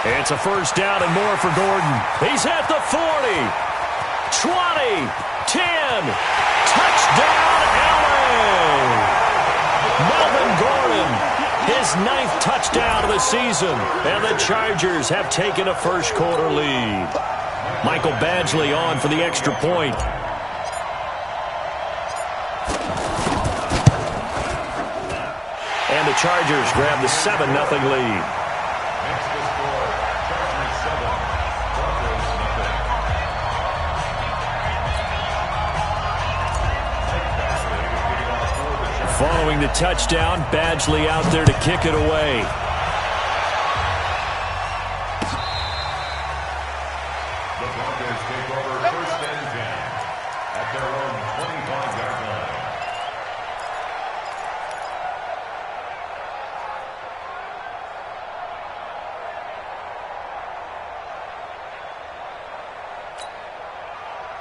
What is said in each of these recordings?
It's a first down and more for Gordon. He's at the 40, 20, 10. Touchdown, LA! Melvin Gordon, his 9th touchdown of the season. And the Chargers have taken a first-quarter lead. Michael Badgley on for the extra point. And the Chargers grab the 7-0 lead. Following the touchdown, Badgley out there to kick it away. The Broncos take over first and 10 at their own 25-yard line.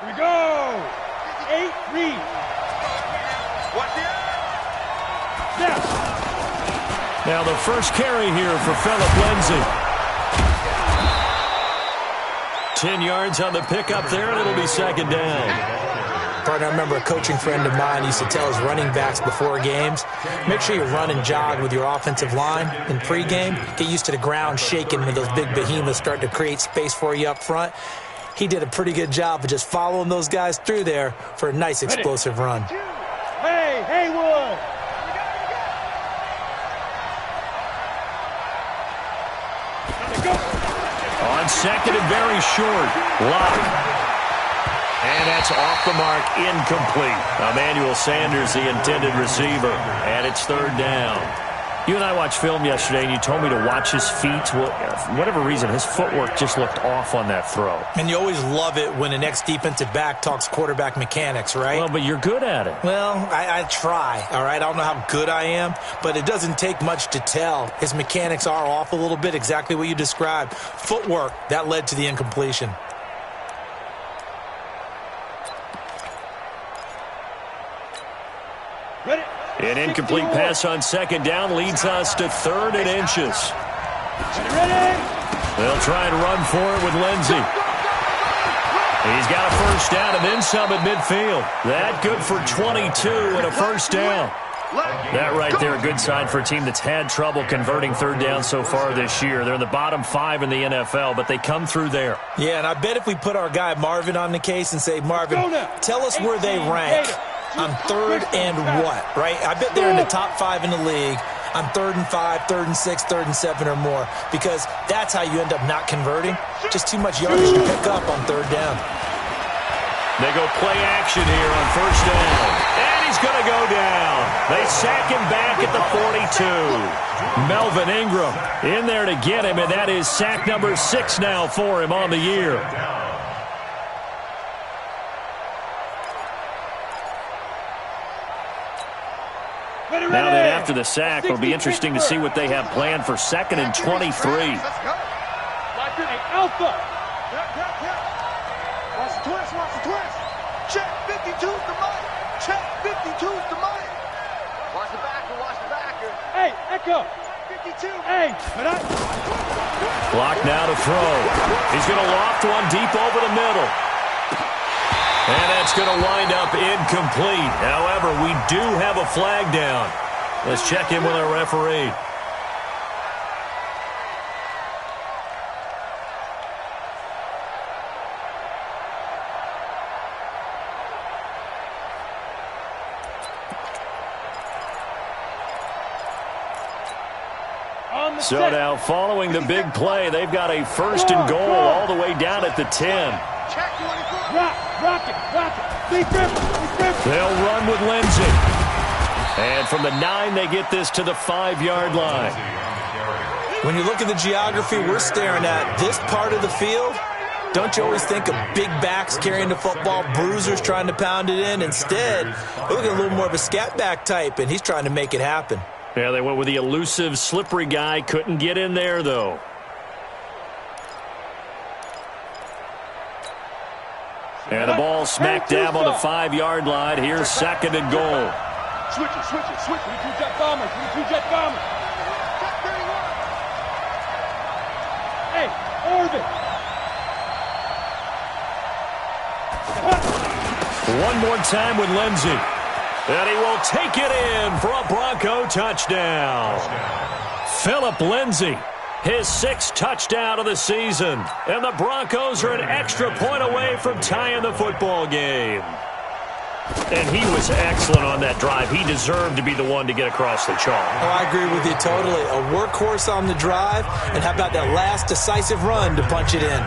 Here we go! 8 read. What's the Now the first carry here for Phillip Lindsay. 10 yards on the pickup there, and it'll be second down. Partner, I remember a coaching friend of mine used to tell his running backs before games, make sure you run and jog with your offensive line in pregame. Get used to the ground shaking when those big behemoths start to create space for you up front. He did a pretty good job of just following those guys through there for a nice explosive run. Hey, Haywood! On second and very short. Lock. And that's off the mark, incomplete. Emmanuel Sanders, the intended receiver. And it's third down. You and I watched film yesterday, and you told me to watch his feet. Well, for whatever reason, his footwork just looked off on that throw. And you always love it when an ex-defensive back talks quarterback mechanics, right? Well, but you're good at it. Well, I try, all right? I don't know how good I am, but it doesn't take much to tell. His mechanics are off a little bit, exactly what you described. Footwork, that led to the incompletion. Ready? An incomplete pass on second down leads us to 3rd and inches. Ready? They'll try and run for it with Lindsay. He's got a first down and then some at midfield. That good for 22 and a first down. That right there, a good sign for a team that's had trouble converting third down so far this year. They're in the bottom 5 in the NFL, but they come through there. Yeah, and I bet if we put our guy Marvin on the case and say, Marvin, tell us where they rank on 3rd and what, right? I bet they're in the top 5 in the league on 3rd and 5, 3rd and 6, 3rd and 7 or more, because that's how you end up not converting. Just too much yardage to pick up on 3rd down. They go play action here on first down. And he's going to go down. They sack him back at the 42. Melvin Ingram in there to get him, and that is sack number 6 now for him on the year. Now then, after the sack, it'll be interesting to see what they have planned for 2nd and 23. Hey, Alpha! Watch the twist, watch the twist. Check 52's the money. Check 52's the money. Watch the backer, watch the backer. Hey, Echo. 52. Hey, but Clock now to throw. He's going to loft one deep over the middle. And that's going to wind up incomplete. However, we do have a flag down. Let's check in with our referee. So now, following the big play, they've got a 1st and goal all the way down at the 10. Rock it. They'll run with Lindsay. And from the 9, they get this to the 5-yard line. When you look at the geography we're staring at, this part of the field, don't you always think of big backs carrying the football, bruisers trying to pound it in? Instead, we're looking at a little more of a scat back type, and he's trying to make it happen. Yeah, they went with the elusive, slippery guy. Couldn't get in there, though. And the ball smack dab on the 5-yard line. Here's 2nd and goal. Switch it. We two jet bombers. Hey, Hey, Irvin. One more time with Lindsey. And he will take it in for a Bronco touchdown. Philip Lindsey, his 6th touchdown of the season. And the Broncos are an extra point away from tying the football game. And he was excellent on that drive. He deserved to be the one to get across the chalk. Oh, I agree with you totally. A workhorse on the drive, and how about that last decisive run to punch it in?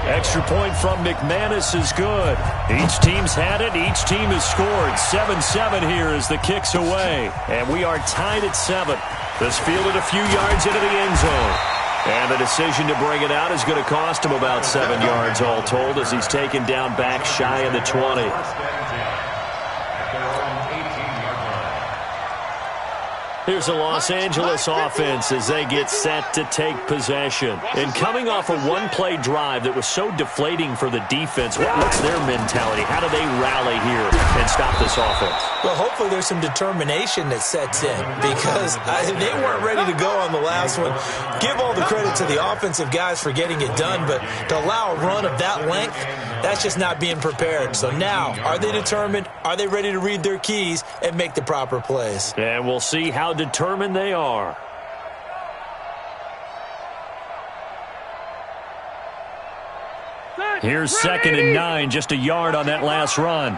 Extra point from McManus is good. Each team's had it. Each team has scored. 7-7 here as the kick's away. And we are tied at 7. This fielded a few yards into the end zone. And the decision to bring it out is going to cost him about 7 yards all told as he's taken down back shy of the 20. Here's the Los Angeles offense as they get set to take possession. And coming off a one-play drive that was so deflating for the defense, what's their mentality? How do they rally here and stop this offense? Well, hopefully there's some determination that sets in because they weren't ready to go on the last one. Give all the credit to the offensive guys for getting it done, but to allow a run of that length, that's just not being prepared. So now, are they determined? Are they ready to read their keys and make the proper plays? And we'll see how determined they are. Here's 2nd and 9, just a yard on that last run.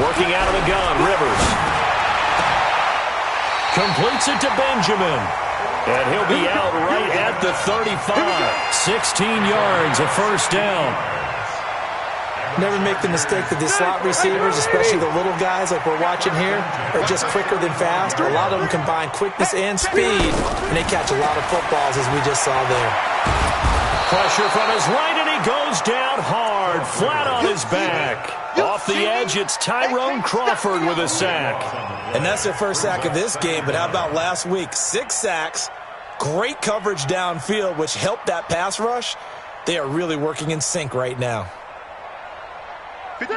Working out of the gun, Rivers. Completes it to Benjamin. And he'll be out right at the 35. 16 yards, a first down. Never make the mistake that the slot receivers, especially the little guys like we're watching here, are just quicker than fast. A lot of them combine quickness and speed, and they catch a lot of footballs, as we just saw there. Pressure from his right, and he goes down hard, flat on his back. Off the edge, it's Tyrone Crawford with a sack. And that's their first sack of this game, but how about last week? 6 sacks, great coverage downfield, which helped that pass rush. They are really working in sync right now.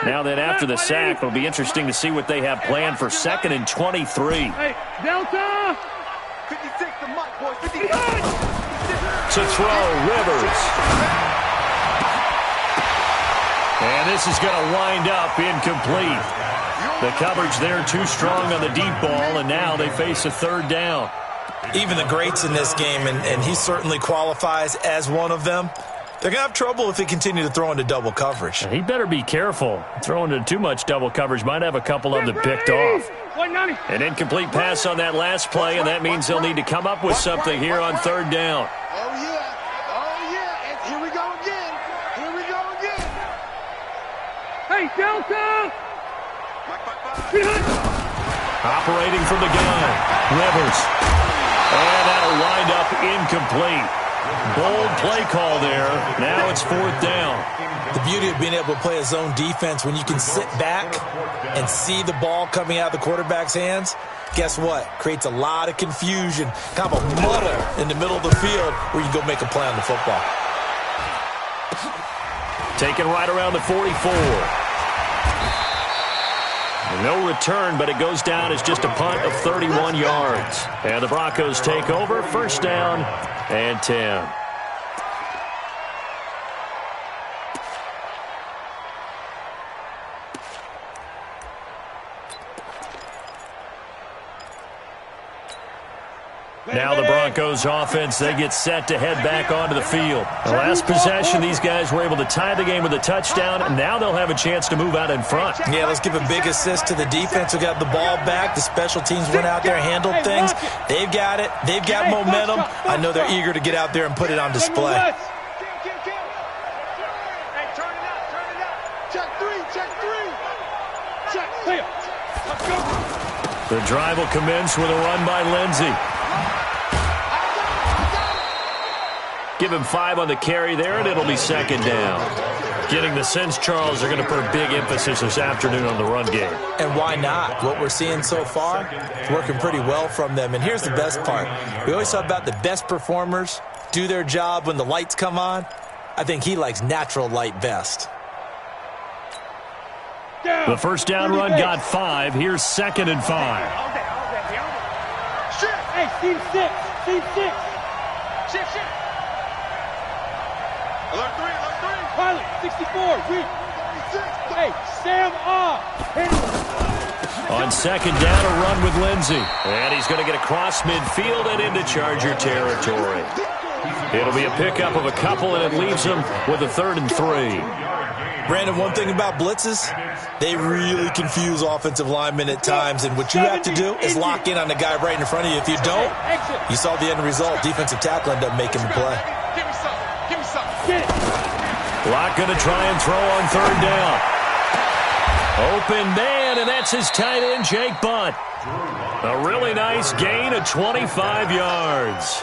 Now then, after the sack, it'll be interesting to see what they have planned for 2nd and 23. Hey, Delta! 56 to Mike, boys. 56. To throw, Rivers. And this is going to wind up incomplete. The coverage there too strong on the deep ball, and now they face a 3rd down. Even the greats in this game, and he certainly qualifies as one of them, they're going to have trouble if they continue to throw into double coverage. He better be careful. Throwing into too much double coverage might have a couple of them picked off. An incomplete pass on that last play, and that means they'll need to come up with something here on 3rd down. Oh, yeah, and here we go again. Hey, Delta! Operating from the gun, Rivers. And that'll wind up incomplete. Bold play call there. Now it's 4th down. The beauty of being able to play a zone defense when you can sit back and see the ball coming out of the quarterback's hands, guess what? Creates a lot of confusion, kind of a muddle in the middle of the field where you can go make a play on the football. Taken right around the 44. No return, but it goes down as just a punt of 31 yards. And the Broncos take over, 1st down and 10. Now the Broncos offense, they get set to head back onto the field. The last possession, these guys were able to tie the game with a touchdown, and now they'll have a chance to move out in front. Yeah, let's give a big assist to the defense who got the ball back. The special teams went out there, handled things. They've got it. They've got momentum. I know they're eager to get out there and put it on display. Hey, turn it out. Check three. Check. Let's go. The drive will commence with a run by Lindsey. Give him 5 on the carry there, and it'll be 2nd down. Getting the sense, Charles, they're going to put a big emphasis this afternoon on the run game. And why not? What we're seeing so far is working pretty well from them. And here's the best part. We always talk about the best performers do their job when the lights come on. I think he likes natural light best. The 1st down run got 5. Here's 2nd and 5. Shit. Hey, team 6. Team 6. Shift. Alert 3. Pilot, 64. Read. Hey, Sam off. On second down, a run with Lindsey. And he's going to get across midfield and into Charger territory. It'll be a pickup of a couple, and it leaves him with a 3rd and 3. Brandon, one thing about blitzes, they really confuse offensive linemen at times, and what you have to do is lock in on the guy right in front of you. If you don't, you saw the end result. Defensive tackle ended up making the play. Give me some. Locke going to try and throw on 3rd down. Open man, and that's his tight end, Jake Butt. A really nice gain of 25 yards.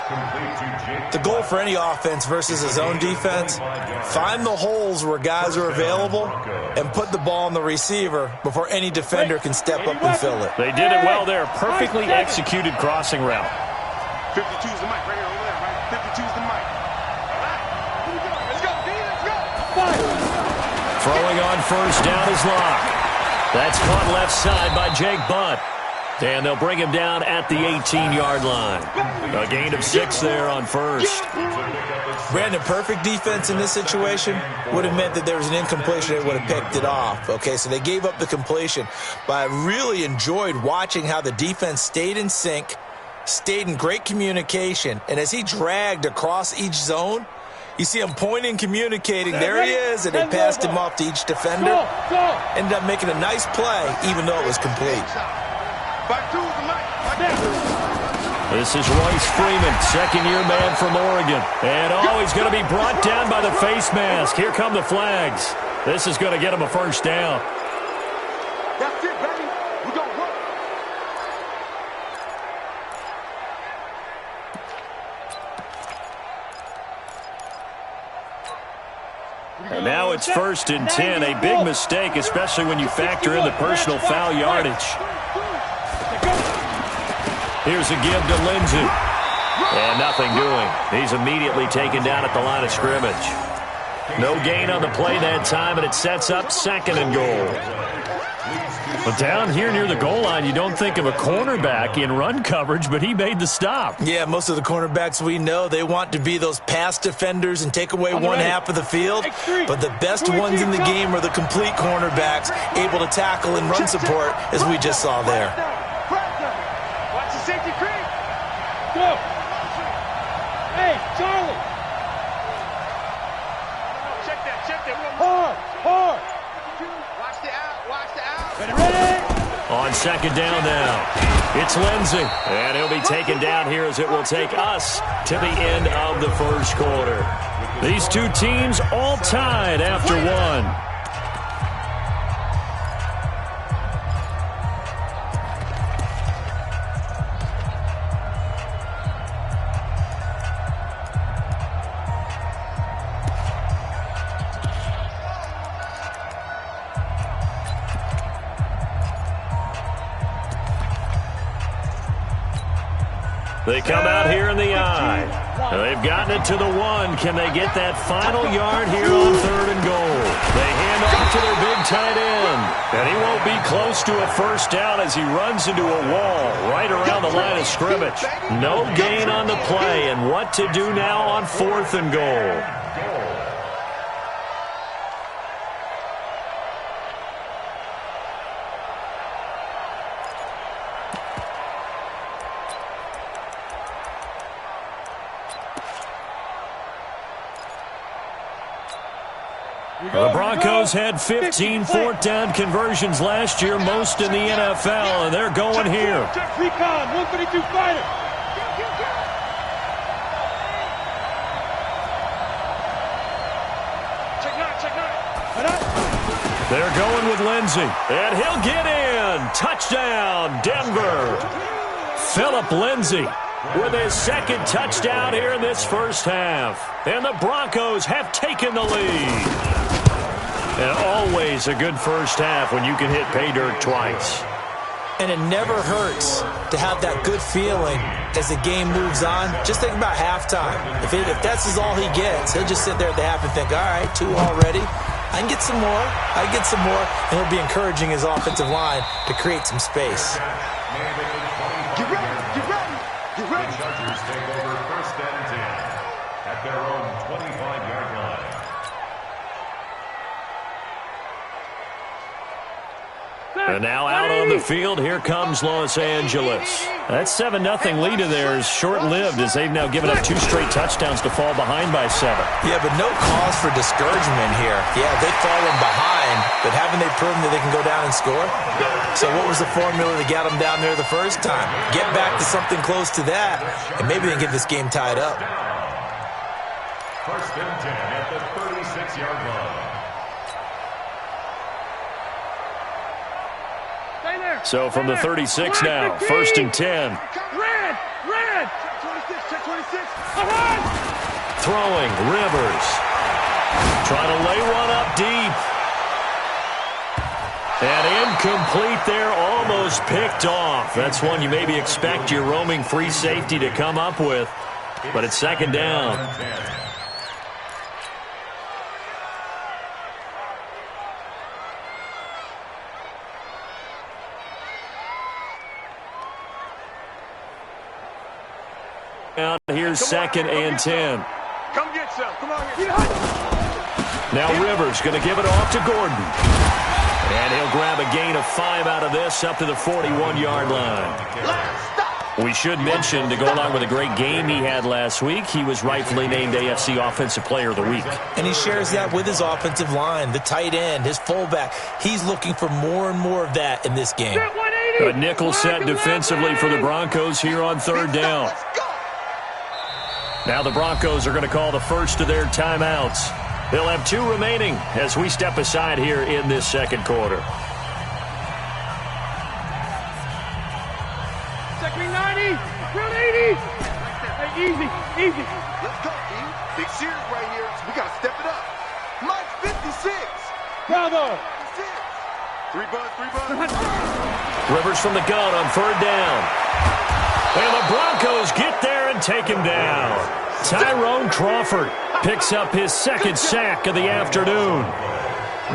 The goal for any offense versus a zone defense, find the holes where guys are available and put the ball on the receiver before any defender can step up and fill it. They did it well there. Perfectly executed crossing route. 52's the mic right here over there, right? 52's the mic. Let's go, D, let's go. Throwing on 1st down is Locke. That's caught left side by Jake Butt. And they'll bring him down at the 18-yard line. A gain of 6 there on 1st. Brandon, perfect defense in this situation would have meant that there was an incompletion. They would have picked it off. Okay, so they gave up the completion. But I really enjoyed watching how the defense stayed in sync, stayed in great communication, and as he dragged across each zone, you see him pointing, communicating. There he is, and they passed him off to each defender. Ended up making a nice play, even though it was complete. This is Royce Freeman, 2nd-year man from Oregon. And he's going to be brought down by the face mask. Here come the flags. This is going to get him a 1st down. That's it, baby. We're going to work. And now it's 1st and 10. A big mistake, especially when you factor in the personal foul yardage. Here's a give to Lindsey. And nothing doing. He's immediately taken down at the line of scrimmage. No gain on the play that time, and it sets up 2nd and goal. But down here near the goal line, you don't think of a cornerback in run coverage, but he made the stop. Yeah, most of the cornerbacks we know, they want to be those pass defenders and take away one half of the field. But the best ones in the game are the complete cornerbacks, able to tackle and run support, as we just saw there. Watch the safety creep. Go. Hey, Charlie. Check that. Hard. Watch the out. Ready? On 2nd down now, it's Lindsey. And he'll be taken down here as it will take us to the end of the 1st quarter. These two teams all tied after 1. They come out here in the eye. They've gotten it to the 1. Can they get that final yard here on 3rd and goal? They hand off to their big tight end. And he won't be close to a 1st down as he runs into a wall right around the line of scrimmage. No gain on the play. And what to do now on 4th and goal? The Broncos had 15 4th down conversions last year, most in the NFL, and they're going here. Recon, 132 fighter. Check nine. They're going with Lindsey, and he'll get in. Touchdown, Denver. Phillip Lindsey with his 2nd touchdown here in this 1st half. And the Broncos have taken the lead. And always a good 1st half when you can hit pay dirt twice. And it never hurts to have that good feeling as the game moves on. Just think about halftime. If that's all he gets, he'll just sit there at the half and think, all right, 2 already. I can get some more. And he'll be encouraging his offensive line to create some space. Get ready. The Chargers take over first and 10 at their own 25-yard line. And now out on the field, here comes Los Angeles. That 7-0 lead of theirs short-lived as they've now given up 2 straight touchdowns to fall behind by 7. Yeah, but no cause for discouragement here. Yeah, they've fallen behind, but haven't they proven that they can go down and score? So what was the formula that got them down there the first time? Get back to something close to that, and maybe they can get this game tied up. First and 10 at the 36-yard line. So from the 36 now, first and 10. Red! Check 26, check 26. Throwing, Rivers. Trying to lay one up deep. And incomplete there, almost picked off. That's one you maybe expect your roaming free safety to come up with. But it's second down. Here's second and 10. Come get some. Come on here. Now Rivers going to give it off to Gordon. And he'll grab a gain of 5 out of this up to the 41-yard line. We should mention, to go along with a great game he had last week, he was rightfully named AFC Offensive Player of the Week. And he shares that with his offensive line, the tight end, his fullback. He's looking for more and more of that in this game. A nickel set defensively for the Broncos here on third down. Now the Broncos are going to call the first of their timeouts. They'll have 2 remaining as we step aside here in this second quarter. Second 90. Round 80. Hey, easy. Let's go, E. Big series right here. So we got to step it up. Mike 56. Bravo. 3 bucks. Rivers from the gun on third down. And the Broncos get there and take him down. Tyrone Crawford picks up his second sack of the afternoon.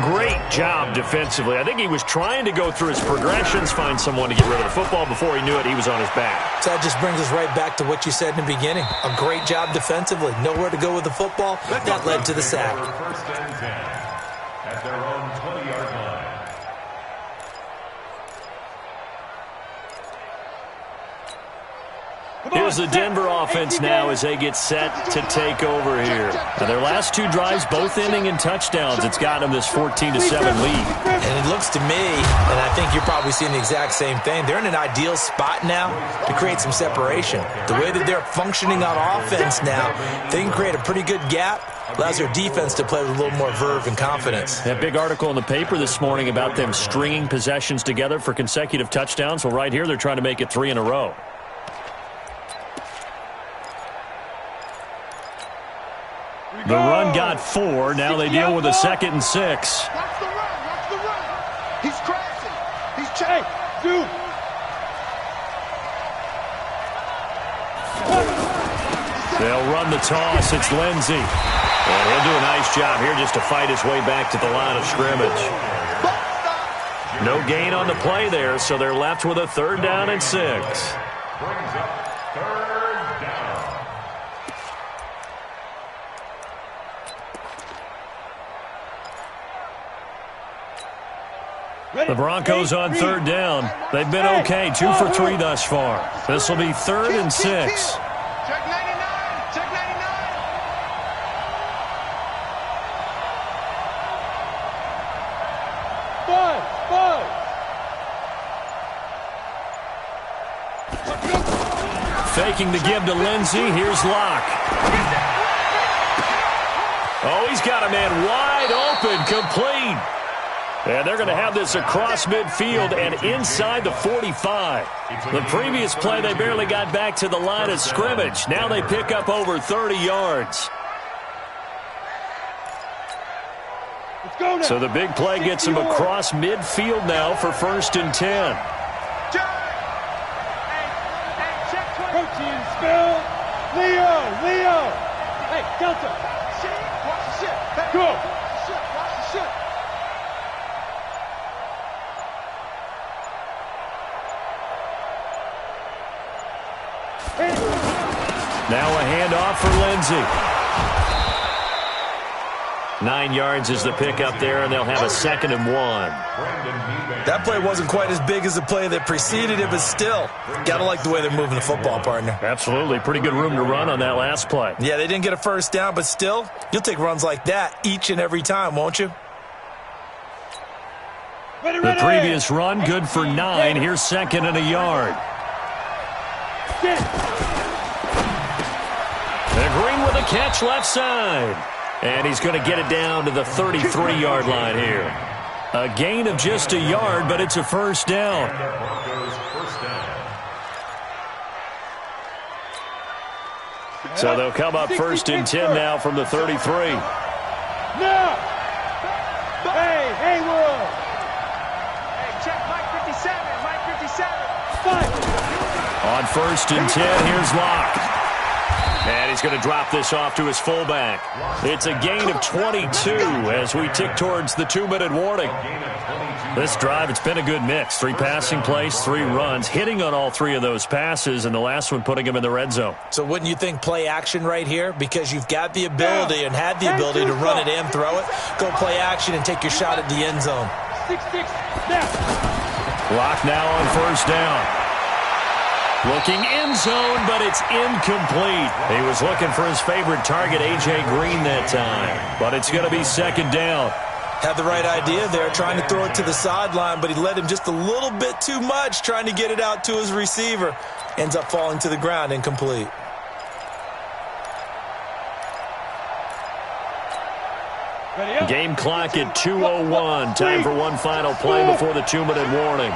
Great job defensively. I think he was trying to go through his progressions, find someone to get rid of the football. Before he knew it, he was on his back. So that just brings us right back to what you said in the beginning. A great job defensively. Nowhere to go with the football. That led to the sack. First and 10 at their own 20-yard line. Here's the Denver offense now as they get set to take over here. Now their last 2 drives, both ending in touchdowns. It's got them this 14-7 lead. And it looks to me, and I think you're probably seeing the exact same thing, they're in an ideal spot now to create some separation. The way that they're functioning on offense now, they can create a pretty good gap. Allows their defense to play with a little more verve and confidence. That big article in the paper this morning about them stringing possessions together for consecutive touchdowns. Well, right here they're trying to make it 3 in a row. The run got 4. Now they deal with a 2nd and 6. Watch the run. He's crashing. He's chasing. Dude. They'll run the toss. It's Lindsey. And he'll do a nice job here just to fight his way back to the line of scrimmage. No gain on the play there, so they're left with a 3rd down and 6. Brings up 3rd down. The Broncos on 3rd down. They've been okay, 2 for 3 thus far. This will be 3rd and 6. Check 99. Check 99. Faking the give to Lindsey. Here's Locke. Oh, he's got a man wide open, complete. And they're going to have this across midfield and inside the 45. The previous play, they barely got back to the line of scrimmage. Now they pick up over 30 yards. Let's go now. So the big play gets them across midfield now for 1st and 10. Protein spill. Leo. Hey, Delta. Watch the shit. Go. Watch the shit. Hey. Now a handoff for Lindsey. 9 yards is the pickup there, and they'll have a 2nd and 1. That play wasn't quite as big as the play that preceded it, but still, got to like the way they're moving the football, partner. Absolutely. Pretty good room to run on that last play. Yeah, they didn't get a first down, but still, you'll take runs like that each and every time, won't you? The previous run, good for 9. Here's 2nd and a yard. And Green with a catch left side. And he's going to get it down to the 33-yard line here. A gain of just a yard, but it's a first down. So they'll come up 1st and 10 now from the 33. Now! Hey, Haywood! Hey, check Mike 57, Mike 57. On 1st and 10, here's Locke. And he's going to drop this off to his fullback. It's a gain of 22 as we tick towards the 2-minute warning. This drive, it's been a good mix. 3 passing plays, 3 runs, hitting on all 3 of those passes, and the last one putting him in the red zone. So wouldn't you think play action right here? Because you've got the ability and had the ability to run it and throw it. Go play action and take your shot at the end zone. Locke now on 1st down. Looking end zone, but it's incomplete. He was looking for his favorite target, A.J. Green, that time. But it's going to be 2nd down. Had the right idea there, trying to throw it to the sideline, but he led him just a little bit too much, trying to get it out to his receiver. Ends up falling to the ground, incomplete. Game clock at 2:01. Time for one final play before the 2-minute warning.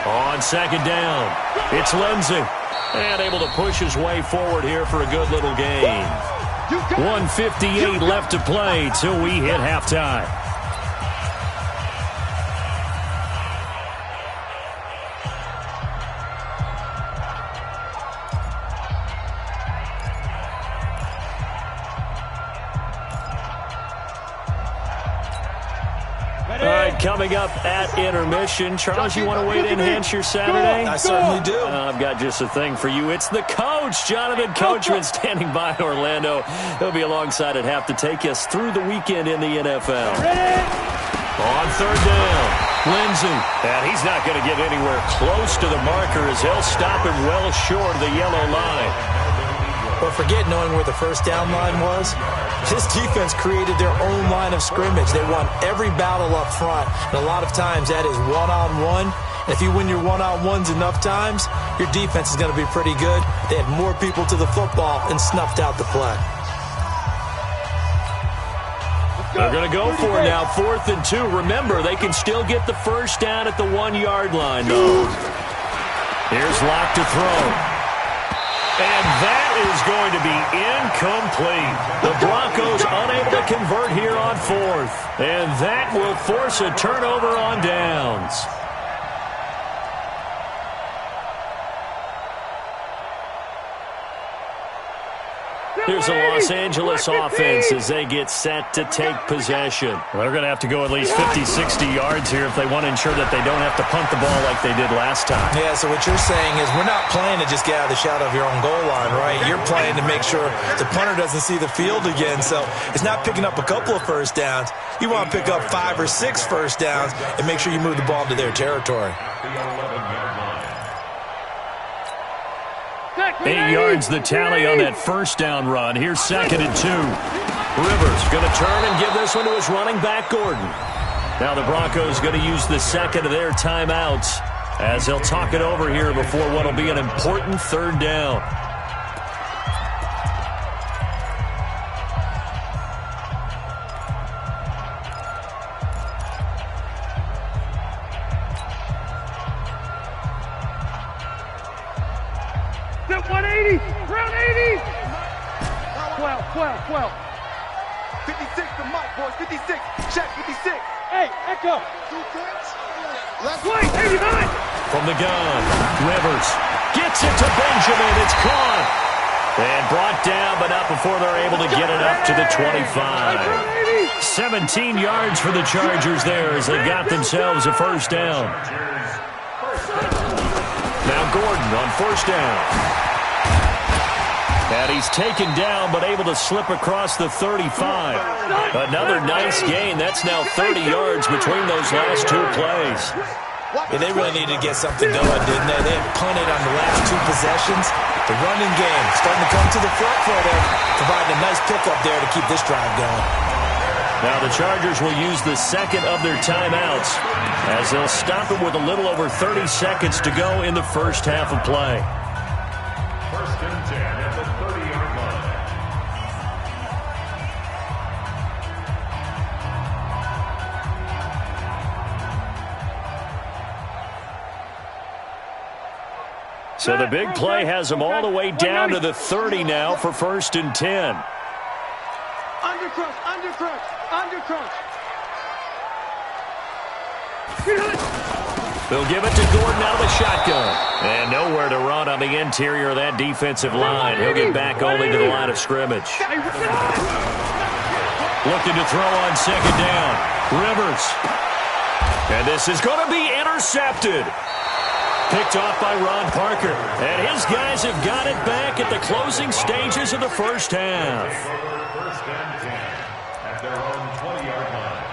On 2nd down, it's Lindsey. And able to push his way forward here for a good little gain. 1:58 left to play till we hit halftime. All right, coming up at intermission. Charles, you want to wait in, enhance your Saturday? I certainly do. I've got just a thing for you. It's the coach, Jonathan Coachman, standing by in Orlando. He'll be alongside at half to take us through the weekend in the NFL. On 3rd down, Lindsey. And he's not going to get anywhere close to the marker as he'll stop him well short of the yellow line. But forget knowing where the first down line was. This defense created their own line of scrimmage. They won every battle up front. And a lot of times that is one-on-one. And if you win your one-on-ones enough times, your defense is going to be pretty good. They had more people to the football and snuffed out the play. They're going to go for it now, 4th and 2. Remember, they can still get the first down at the 1-yard line, though. Here's Locke to throw. And that is going to be incomplete. The Broncos unable to convert here on 4th. And that will force a turnover on downs. Here's a Los Angeles offense as they get set to take possession. They're going to have to go at least 50, 60 yards here if they want to ensure that they don't have to punt the ball like they did last time. Yeah, so what you're saying is we're not playing to just get out of the shadow of your own goal line, right? You're playing to make sure the punter doesn't see the field again. So it's not picking up a couple of first downs. You want to pick up 5 or 6 first downs and make sure you move the ball into their territory. 8 yards the tally on that first down run. Here's 2nd and 2. Rivers going to turn and give this one to his running back, Gordon. Now the Broncos going to use the second of their timeouts as he'll talk it over here before what will be an important 3rd down. Round 80. 12. 56 to Mike, boys. 56. Check, 56. Hey, echo. Let's wait. 89. From the gun, Rivers gets it to Benjamin. It's caught. And brought down, but not before they're able to get it up to the 25. 17 yards for the Chargers there as they got themselves a first down. Now Gordon on first down. And he's taken down but able to slip across the 35. Another nice gain. That's now 30 yards between those last two plays. Yeah, they really needed to get something going, didn't they? They had punted on the last two possessions. The running game starting to come to the front for them, providing a nice pickup there to keep this drive going. Now the Chargers will use the second of their timeouts as they'll stop it with a little over 30 seconds to go in the first half of play. First and 10 at the 30-yard line. So the big play has them all the way down to the 30 now for first and 10. Undercrush, undercrush, undercrush. They'll give it to Gordon out of the shotgun. And nowhere to run on the interior of that defensive line. He'll get back only to the line of scrimmage. Looking to throw on second down. Rivers. And this is going to be intercepted. Picked off by Ron Parker. And his guys have got it back at the closing stages of the first half. First and 10 at their own 20-yard line.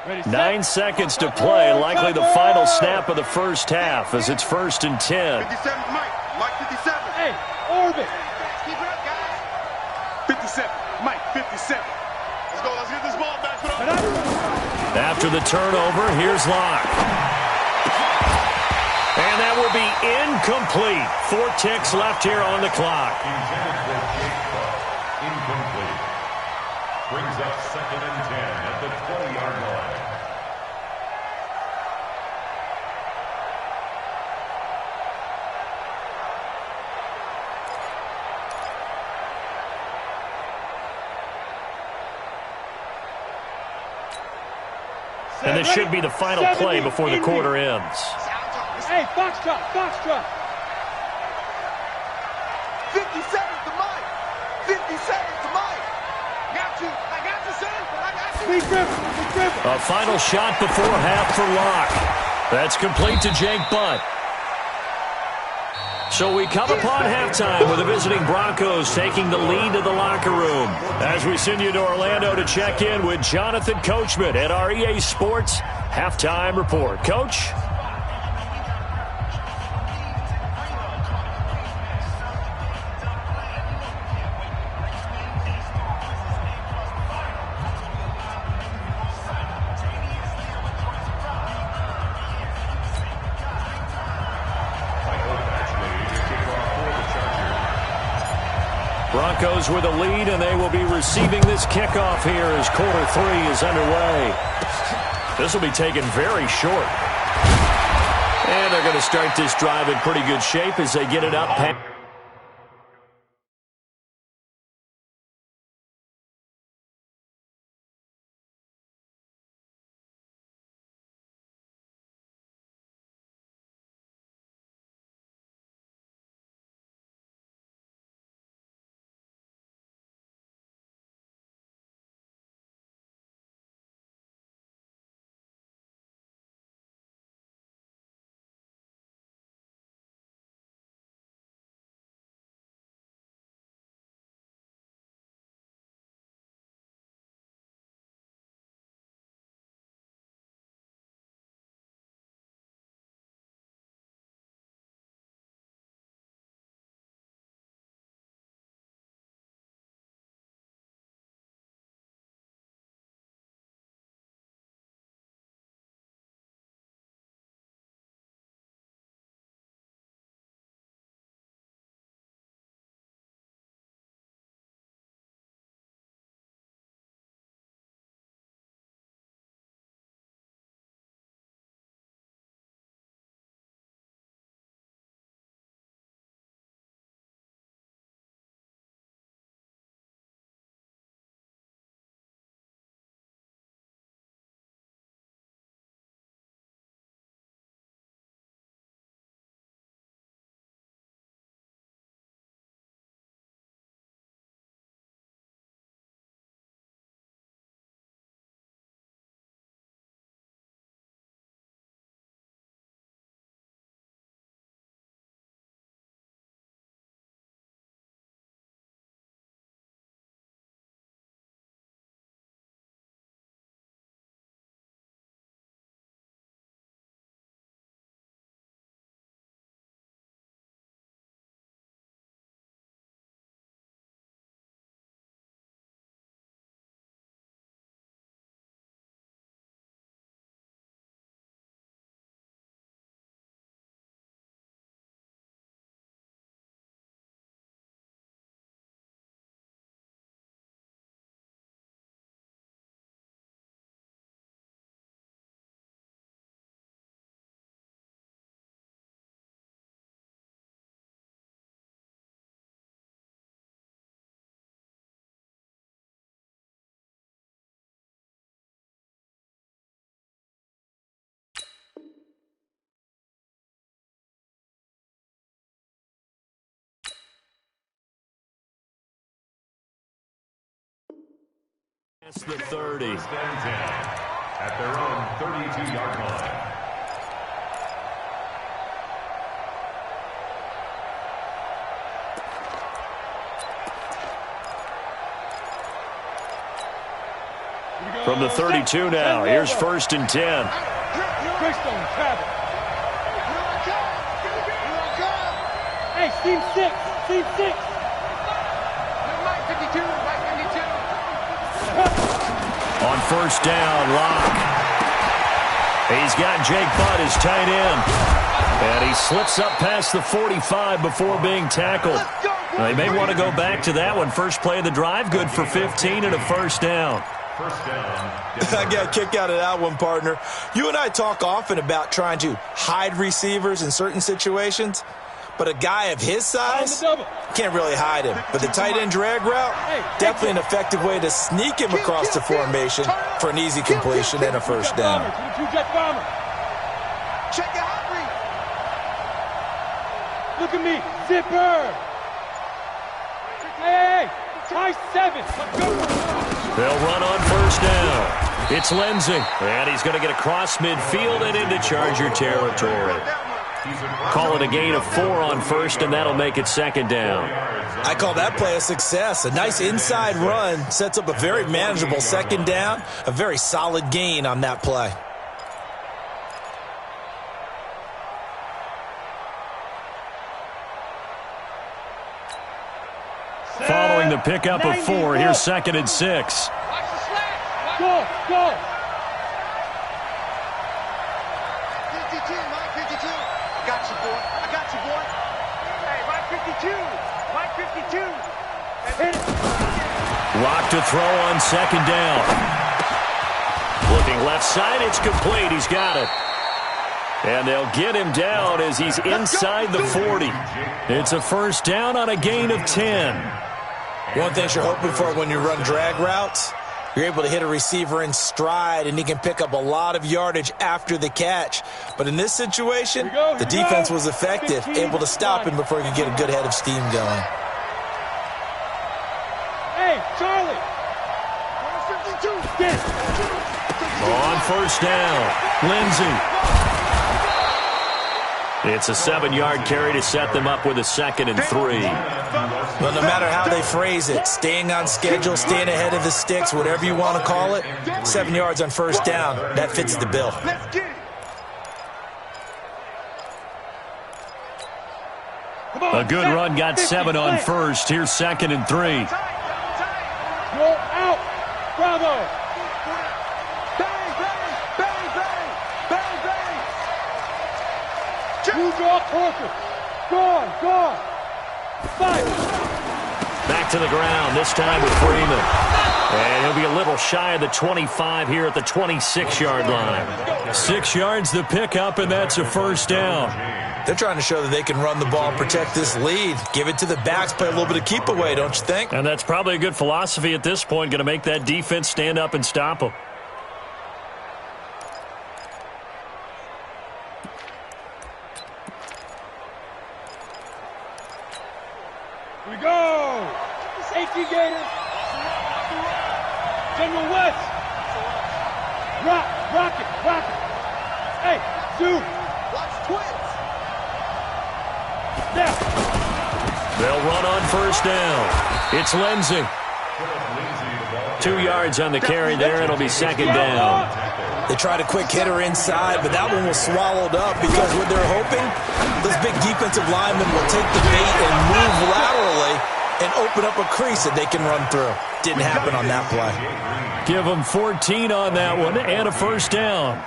Ready, 9 seconds to play, likely the final snap of the first half as it's first and 10. 57, Mike 57. Hey, orbit. Keep it up, guys. 57, Mike 57. Let's get this ball back. After the turnover, here's Locke. And that will be incomplete. 4 ticks left here on the clock. Intended for Jake Buck. Incomplete. Brings up second and 10 at the 20-yard line. And this should be the final play before the quarter ends. Hey, Foxtrot, Foxtrot. 57 to Mike. 57 to Mike. Got you. I got you, son. I got you. Big Griffin. A final shot before half for Locke. That's complete to Jake Butt. So we come upon halftime with the visiting Broncos taking the lead to the locker room. As we send you to Orlando to check in with Jonathan Coachman at our EA Sports Halftime Report. Coach? Broncos with a lead, and they will be receiving this kickoff here as quarter 3 is underway. This will be taken very short. And they're going to start this drive in pretty good shape as they get it up. It's the 30. First and 10 at their own 32-yard line. From the 32 now, here's 1st and 10. Hey, team 6, team 6. Mike 52, Mike 52. On 1st down, Locke. He's got Jake Butt as tight end. And he slips up past the 45 before being tackled. They may want to go back to that one. First play of the drive, good for 15 and a 1st down. I got a kick out of that one, partner. You and I talk often about trying to hide receivers in certain situations, but a guy of his size can't really hide him. But the tight end drag route, definitely an effective way to sneak him across the formation for an easy completion and a 1st down. Check it out, look at me, zipper. Hey, high 7. They'll run on 1st down. It's Lindsey, and he's going to get across midfield and into Charger territory. Call it a gain of 4 on 1st, and that'll make it 2nd down. I call that play a success. A nice inside run sets up a very manageable 2nd down, a very solid gain on that play. Following the pickup of 4, here's 2nd and 6. Go, go. 52, Mike 52. I got you, boy. I got you, boy. Hey, Mike 52. Mike 52. Hit it. Lock to throw on 2nd down. Looking left side, it's complete. He's got it. And they'll get him down as he's inside the 40. It's a 1st down on a gain of 10. One thing you're hoping for when you run drag routes, you're able to hit a receiver in stride, and he can pick up a lot of yardage after the catch. But in this situation, the defense was effective, able to stop him before he could get a good head of steam going. Hey, Charlie. 52. On 1st down, Lindsey. It's a 7-yard carry to set them up with a 2nd and 3. Well, no matter how they phrase it, staying on schedule, staying ahead of the sticks, whatever you want to call it, 7 yards on 1st down, that fits the bill. Let's get it. A good run got 7 on 1st. Here's 2nd and 3. Roll out. Bravo. Who got Parker? Gone. 5. Back to the ground, this time with Freeman. And he'll be a little shy of the 25 here at the 26-yard line. 6 yards the pickup, and that's a 1st down. They're trying to show that they can run the ball and protect this lead. Give it to the backs, play a little bit of keep away, don't you think? And that's probably a good philosophy at this point, going to make that defense stand up and stop them. Here we go. Safety Gator. General West. Rock it. Hey, zoom. Watch twins. Now. They'll run on 1st down. It's Lindsey. 2 yards on the carry there. It'll be 2nd down. They tried a quick hitter inside, but that one was swallowed up because what they're hoping, those big defensive linemen will take the bait and move laterally and open up a crease that they can run through. Didn't happen on that play. Give them 14 on that one and a 1st down.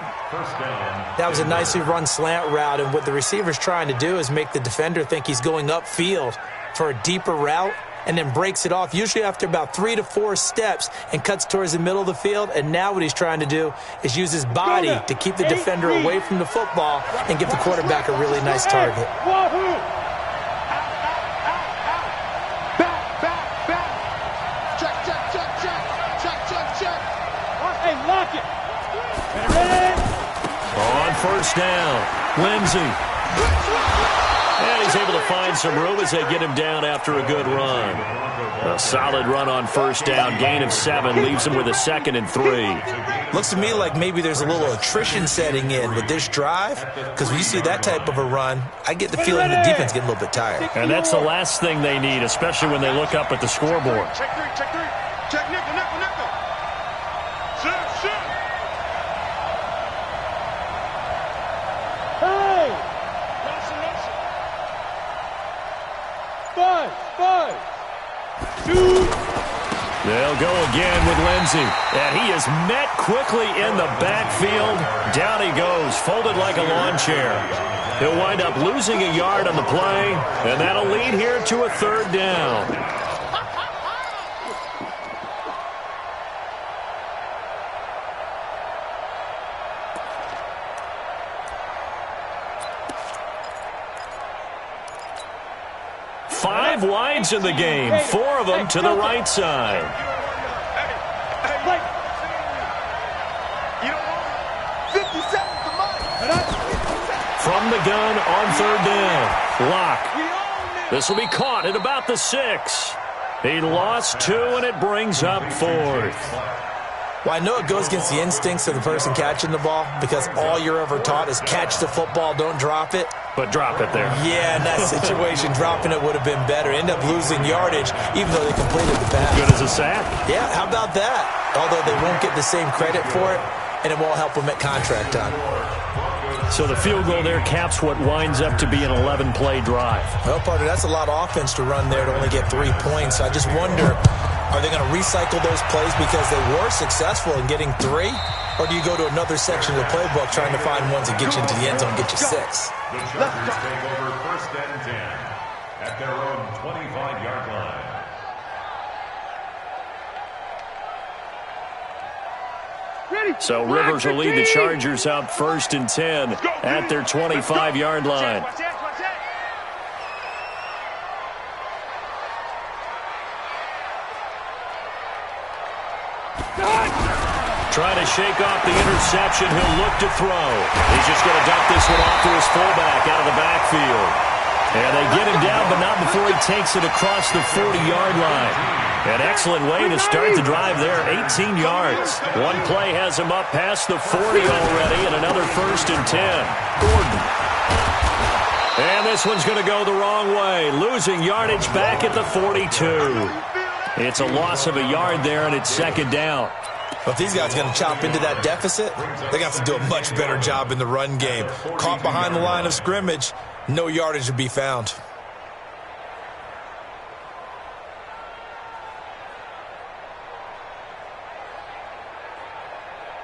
That was a nicely run slant route, and what the receiver's trying to do is make the defender think he's going upfield for a deeper route, and then breaks it off, usually after about 3 to 4 steps, and cuts towards the middle of the field. And now what he's trying to do is use his body to keep the defender away from the football and give the quarterback a really nice target. Wahoo! Back. Check. Hey, lock it. Ready? On 1st down, Lindsey. And he's able to find some room as they get him down after a good run. A solid run on first down. Gain of 7 leaves him with a 2nd and 3. Looks to me like maybe there's a little attrition setting in with this drive, because when you see that type of a run, I get the feeling the defense getting a little bit tired. And that's the last thing they need, especially when they look up at the scoreboard. Check 3, check 3. Check nickel, nickel, nickel. Shoot. Hey! Listen. 5. Shoot. They'll go again with Lindsey. And he is met quickly in the backfield. Down he goes, folded like a lawn chair. He'll wind up losing a yard on the play, and that'll lead here to a 3rd down. Five wides in the game, 4 of them to the right side. From the gun on 3rd down. Lock. This will be caught at about the 6. He lost 2, and it brings up 4th. Well, I know it goes against the instincts of the person catching the ball, because all you're ever taught is catch the football, don't drop it. But drop it there. Yeah, in that situation, dropping it would have been better. End up losing yardage, even though they completed the pass. Good as a sack. Yeah, how about that? Although they won't get the same credit for it, and it won't help them at contract time. So the field goal there caps what winds up to be an 11-play drive. Well, partner, that's a lot of offense to run there to only get 3 points. I just wonder, are they going to recycle those plays because they were successful in getting 3? Or do you go to another section of the playbook trying to find ones that get you into the end zone and get you 6? The Chargers take over 1st and 10 at their own 25-yard line. So Rivers will lead the Chargers up 1st and 10 at their 25-yard line. Trying to shake off the interception. He'll look to throw. He's just going to dump this one off to his fullback out of the backfield. And they get him down, but not before he takes it across the 40-yard line. An excellent way to start the drive there, 18 yards. One play has him up past the 40 already, and another 1st and 10. Gordon. And this one's going to go the wrong way, losing yardage back at the 42. It's a loss of a yard there, and it's 2nd down. But if these guys are going to chop into that deficit, they're going to have to do a much better job in the run game. Caught behind the line of scrimmage, no yardage to be found.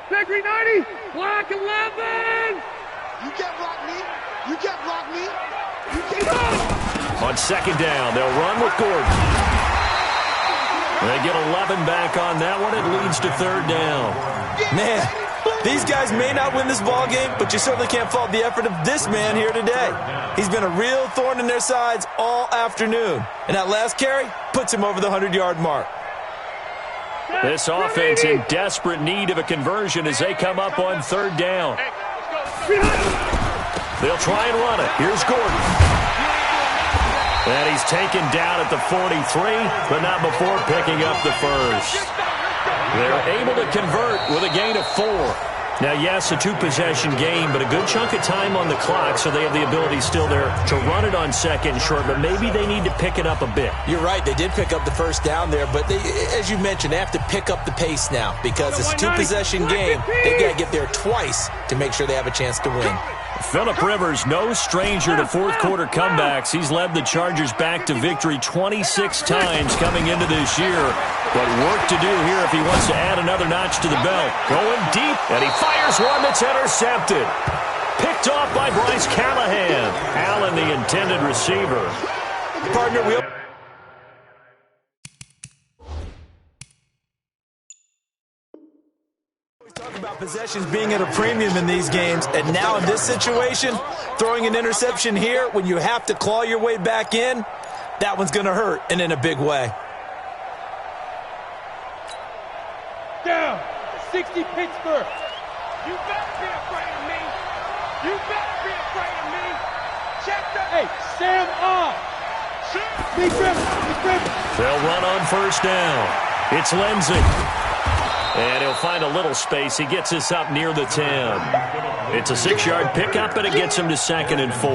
Victory 90, block 11. You can't block me. You can't block me. You can't. On 2nd down, they'll run with Gordon. They get 11 back on that one. It leads to 3rd down. Man, these guys may not win this ball game, but you certainly can't fault the effort of this man here today. He's been a real thorn in their sides all afternoon. And that last carry puts him over the 100-yard mark. This offense in desperate need of a conversion as they come up on 3rd down. They'll try and run it. Here's Gordon. And he's taken down at the 43, but not before picking up the 1st. They're able to convert with a gain of 4. Now, yes, a 2-possession game, but a good chunk of time on the clock, so they have the ability still there to run it on 2nd and short, but maybe they need to pick it up a bit. You're right. They did pick up the 1st down there, but they, as you mentioned, they have to pick up the pace now because it's a 2-possession game. They've got to get there twice to make sure they have a chance to win. Phillip Rivers, no stranger to 4th-quarter comebacks. He's led the Chargers back to victory 26 times coming into this year. But work to do here if he wants to add another notch to the belt. Going deep, and he fires one that's intercepted. Picked off by Bryce Callahan. Allen, the intended receiver. Partner, we'll... Talk about possessions being at a premium in these games, and now in this situation, throwing an interception here when you have to claw your way back in, that one's going to hurt, and in a big way. Down, 60 Pittsburgh. You better be afraid of me. You better be afraid of me. Hey, Sam off. They'll run on first down. It's Lindsey. And he'll find a little space. He gets us up near the 10. It's a 6-yard pickup, and it gets him to 2nd and 4.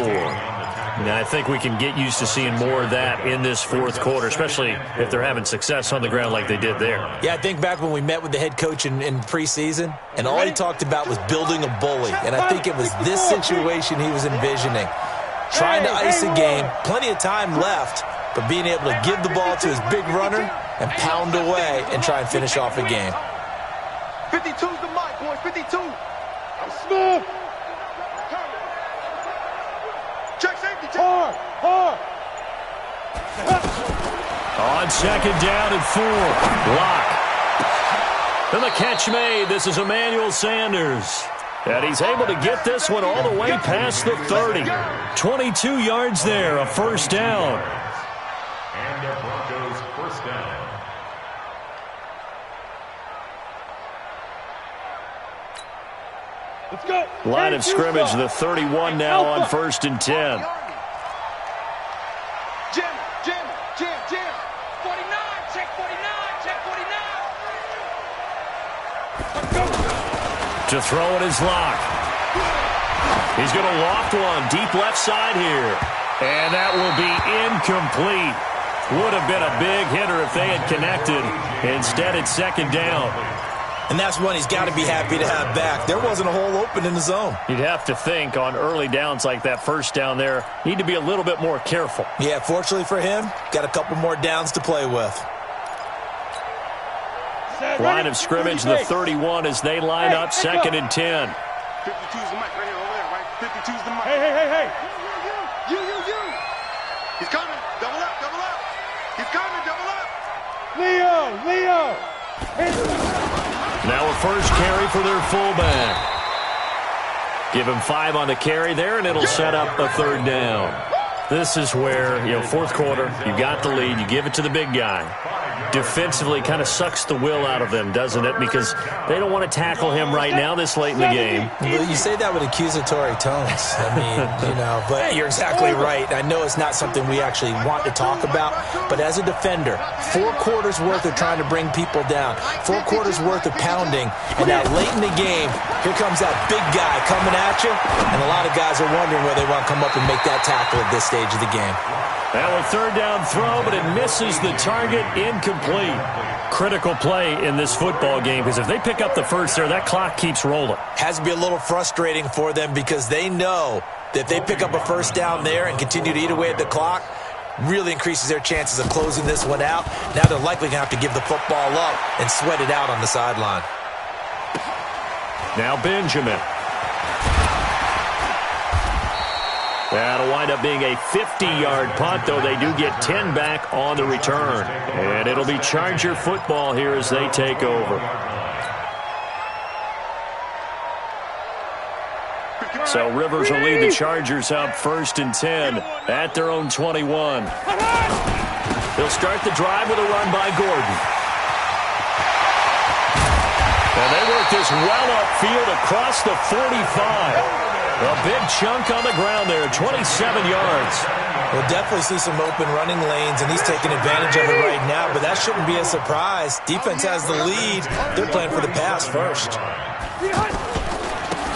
Now, I think we can get used to seeing more of that in this fourth quarter, especially if they're having success on the ground like they did there. Yeah, I think back when we met with the head coach in preseason, and all he talked about was building a bully. And I think it was this situation he was envisioning. Trying to ice a game, plenty of time left, but being able to give the ball to his big runner and pound away and try and finish off a game. 52's the mic, boy. 52. Smith. Check safety. Hard. On 2nd down and 4. Block. And the catch made. This is Emmanuel Sanders. And he's able to get this one all the way past the 30. 22 yards there, a first down. And the Broncos first down. Let's go. Line of scrimmage, the 31 now on 1st and 10. Jam. 49, check 49. To throw it is Locke. He's going to loft one deep left side here. And that will be incomplete. Would have been a big hitter if they had connected. Instead, it's 2nd down. And that's one he's got to be happy to have back. There wasn't a hole open in the zone. You'd have to think on early downs like that first down there, need to be a little bit more careful. Yeah, fortunately for him, got a couple more downs to play with. Line of scrimmage, the 31 as they line up 2nd and 10. 52's the mic right here over there, right? 52's the mic. Hey. You. He's coming. Double up. He's coming. Double up. Leo. Now a first carry for their fullback. Give him 5 on the carry there, and it'll set up a 3rd down. This is where, fourth quarter, you got the lead, you give it to the big guy. Defensively kind of sucks the will out of them, doesn't it? Because they don't want to tackle him right now this late in the game. Well, you say that with accusatory tones. I mean, but you're exactly right. I know it's not something we actually want to talk about, but as a defender, 4 quarters worth of trying to bring people down, 4 quarters worth of pounding, and now late in the game, here comes that big guy coming at you, and a lot of guys are wondering whether they want to come up and make that tackle at this stage of the game. Now a 3rd down throw, but it misses the target, incomplete. Critical play in this football game, because if they pick up the first there, that clock keeps rolling. Has to be a little frustrating for them because they know that if they pick up a first down there and continue to eat away at the clock, really increases their chances of closing this one out. Now they're likely going to have to give the football up and sweat it out on the sideline. Now Benjamin. That'll wind up being a 50-yard punt, though they do get 10 back on the return. And it'll be Charger football here as they take over. So Rivers will lead the Chargers up 1st and 10 at their own 21. He'll start the drive with a run by Gordon. And they work this well upfield across the 45. A big chunk on the ground there, 27 yards. We'll definitely see some open running lanes, and he's taking advantage of it right now, but that shouldn't be a surprise. Defense has the lead. They're playing for the pass first.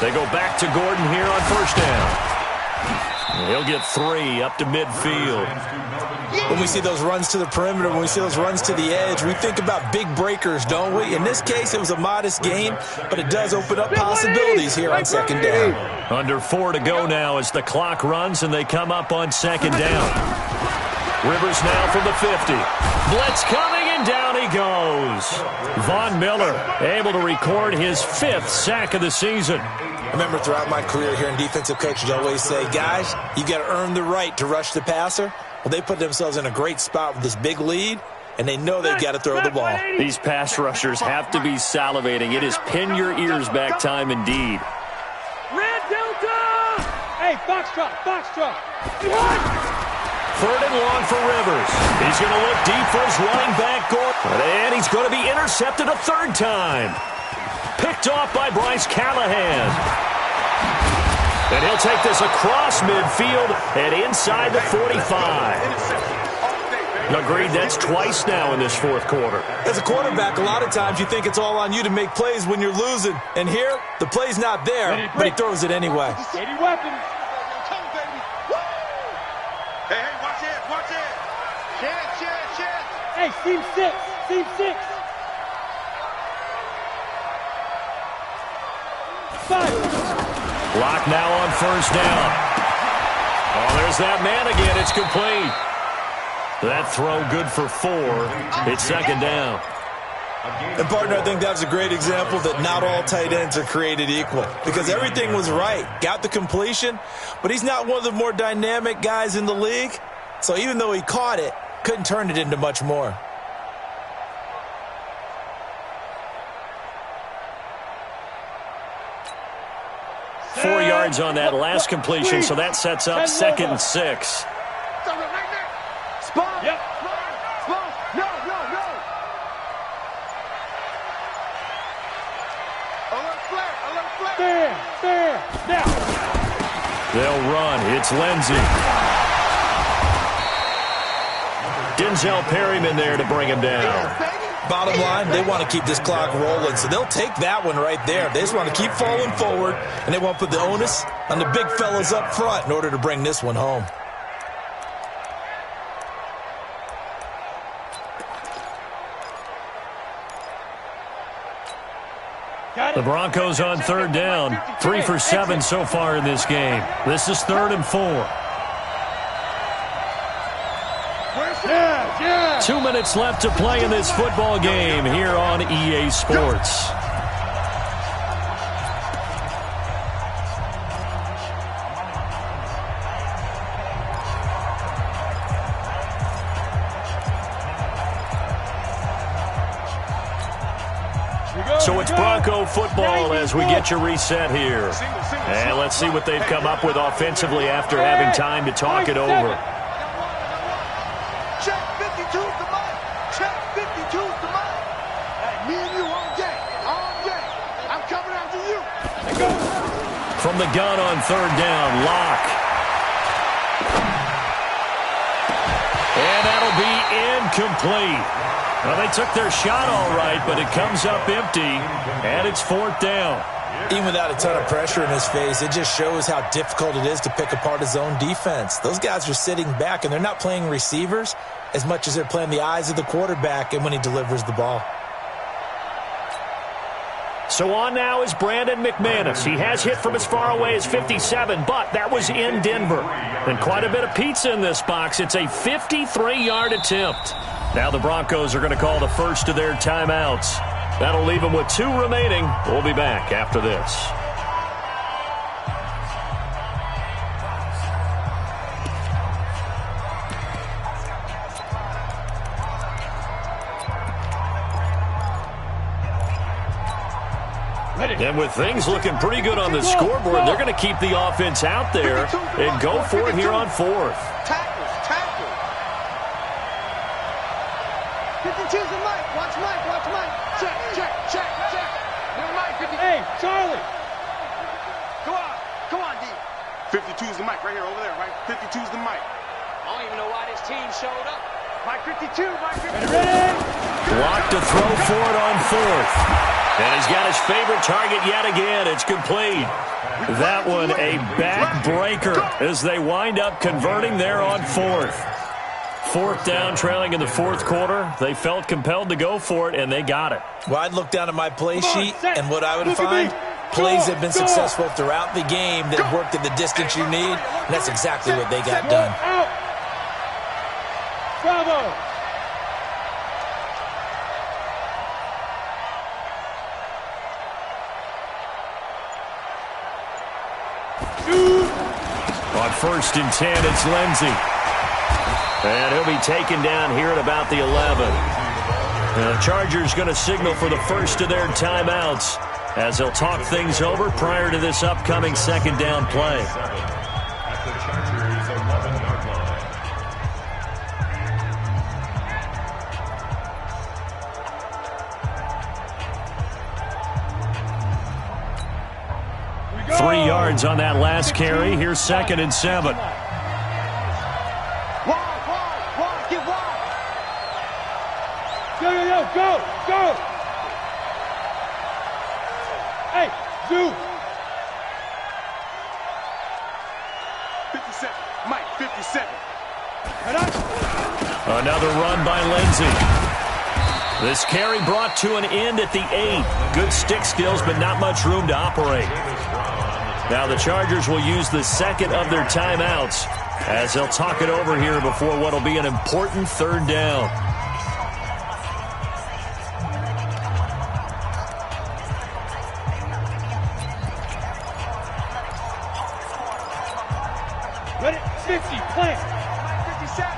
They go back to Gordon here on first down. He'll get 3 up to midfield. When we see those runs to the perimeter, when we see those runs to the edge, we think about big breakers, don't we? In this case, it was a modest gain, but it does open up possibilities here on 2nd down. Under 4 to go now as the clock runs and they come up on 2nd down. Rivers now from the 50. Blitz coming and down he goes. Von Miller able to record his 5th sack of the season. I remember throughout my career here in defensive coaching, I always say, guys, you got to earn the right to rush the passer. Well, they put themselves in a great spot with this big lead, and they know they've got to throw the ball. These pass rushers have to be salivating. It is pin your ears back time indeed. Red Delta! Hey, Foxtrot. 3rd and long for Rivers. He's going to look deep for his running back, Gordon. And he's going to be intercepted a 3rd time. Picked off by Bryce Callahan. And he'll take this across midfield and inside the 45. Agreed, that's twice now in this fourth quarter. As a quarterback, a lot of times you think it's all on you to make plays when you're losing. And here, the play's not there, but he throws it anyway. 80 weapons. Hey, watch it. Chance. Hey, seam six. 5. Lock now on first down. Oh, there's that man again. It's complete. That throw good for 4. It's second down. And, partner, I think that's a great example that not all tight ends are created equal because everything was right. Got the completion, but he's not one of the more dynamic guys in the league. So even though he caught it, couldn't turn it into much more. Four yards on that last completion, so that sets up 2nd and 6. Spot. Yep. Spot. No. Alert flare. There. Now. They'll run. It's Lindsey. Denzel Perryman there to bring him down. Bottom line, they want to keep this clock rolling, so they'll take that one right there. They just want to keep falling forward, and they want to put the onus on the big fellas up front in order to bring this one home. The Broncos on third down. 3 for 7 so far in this game. This is 3rd and 4. Yeah. 2 minutes left to play in this football game here on EA Sports. So it's Bronco football as we get you reset here. And let's see what they've come up with offensively after having time to talk it over. Check 52's the mic. Check 52's the mic. Hey, me and you on game. I'm coming after you. From the gun on third down, Lock. And that'll be incomplete. Well, they took their shot all right, but it comes up empty, and it's 4th down. Even without a ton of pressure in his face, it just shows how difficult it is to pick apart his own defense. Those guys are sitting back, and they're not playing receivers as much as they're playing the eyes of the quarterback and when he delivers the ball. So on now is Brandon McManus. He has hit from as far away as 57, but that was in Denver. And quite a bit of pizza in this box. It's a 53-yard attempt. Now the Broncos are going to call the first of their timeouts. That'll leave them with 2 remaining. We'll be back after this. And with things looking pretty good on the scoreboard, they're going to keep the offense out there and go for it here on 4th. Tackle. 52's the mic. Watch Mike. Check. Never mind, 50. Hey, Charlie. Come on, D. 52's the mic right here, over there, right? 52's the mic. I don't even know why this team showed up. Mike 52. Ready? Lock to throw for it on 4th. And he's got his favorite target yet again. It's complete. That one a backbreaker as they wind up converting there on 4th. 4th down, trailing in the 4th quarter. They felt compelled to go for it, and they got it. Well, I'd look down at my play sheet, and what I would find, plays have been successful throughout the game that have worked at the distance you need, and that's exactly what they got done. Out. Bravo. On 1st and 10, it's Lindsey. And he'll be taken down here at about the 11. The Chargers going to signal for the first of their timeouts as they'll talk things over prior to this upcoming 2nd down play. At the Chargers' 11-yard line. 3 yards on that last carry. Here's 2nd and 7. Wide, get wide. Go. Hey, Zoo. 57. Mike, 57. Another run by Lindsey. This carry brought to an end at the 8. Good stick skills, but not much room to operate. Now the Chargers will use the 2nd of their timeouts as they'll talk it over here before what will be an important 3rd down. Ready? 50, plant. 57.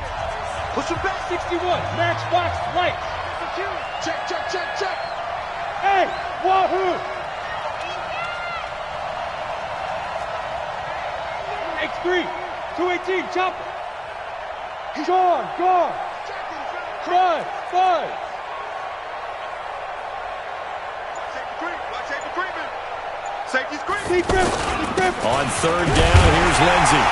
Push him back. 61, match box, right. Check. Hey, wahoo! X3, 218, chopper. Gone. 5. Safety's creeping. On 3rd down, here's Lindsey.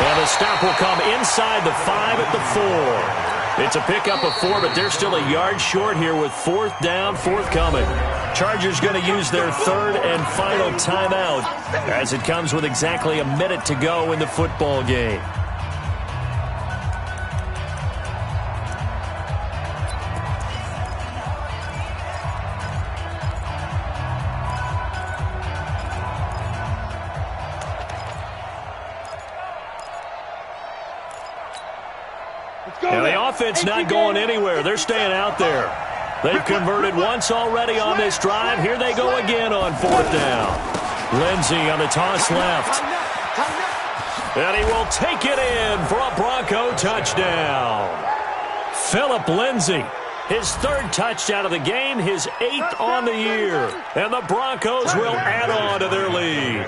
And the stop will come inside the 5 at the 4. It's a pickup of 4, but they're still a yard short here with 4th down forthcoming. Chargers going to use their 3rd and final timeout as it comes with exactly a minute to go in the football game. Now the offense not going anywhere. They're staying out there. They've converted once already on this drive. Here they go again on 4th down. Lindsey on the toss left. And he will take it in for a Bronco touchdown. Phillip Lindsey, his 3rd touchdown of the game, his 8th on the year. And the Broncos will add on to their lead.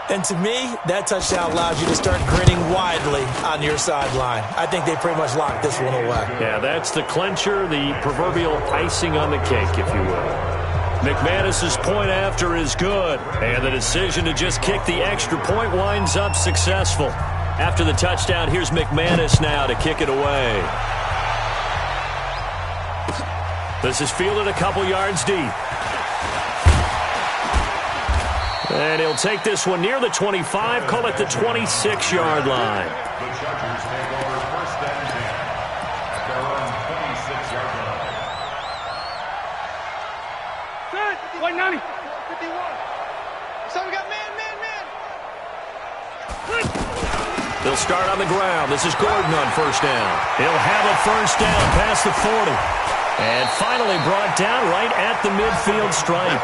And to me, that touchdown allows you to start grinning widely on your sideline. I think they pretty much locked this one away. Yeah, that's the clincher, the proverbial icing on the cake, if you will. McManus's point after is good, and the decision to just kick the extra point winds up successful. After the touchdown, here's McManus now to kick it away. This is fielded a couple yards deep. And he'll take this one near the 25, call it the 26-yard line. The Chargers take over 1st and 10 at their own 26-yard line. Good. 190. 51. So we got man. They'll start on the ground. This is Gordon on 1st down. He'll have a 1st down past the 40. And finally brought down right at the midfield stripe.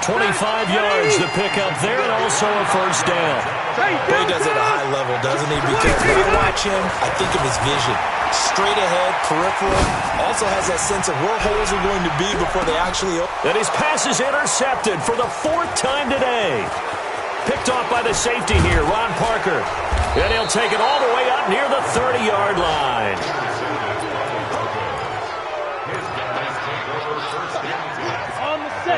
25 yards to pick up there, and also a 1st down. He does it at a high level, doesn't he? Because when I watch him, I think of his vision. Straight ahead, peripheral. Also has that sense of where holes are going to be before they actually open. And his pass is intercepted for the 4th time today. Picked off by the safety here, Ron Parker. And he'll take it all the way up near the 30-yard line. On the set.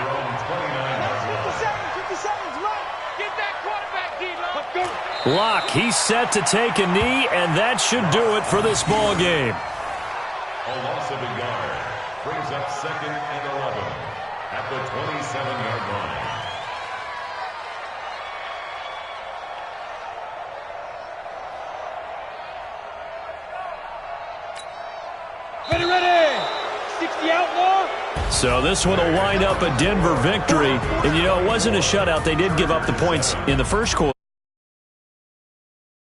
50 seconds, run. Get that quarterback, D-Lo. Let's go. Locke, he's set to take a knee, and that should do it for this ball game. A loss of a yard brings up 2nd and 11 at the 27-yard line. Ready. 60 outlaw. So this one will wind up a Denver victory. And, you know, it wasn't a shutout. They did give up the points in the first quarter.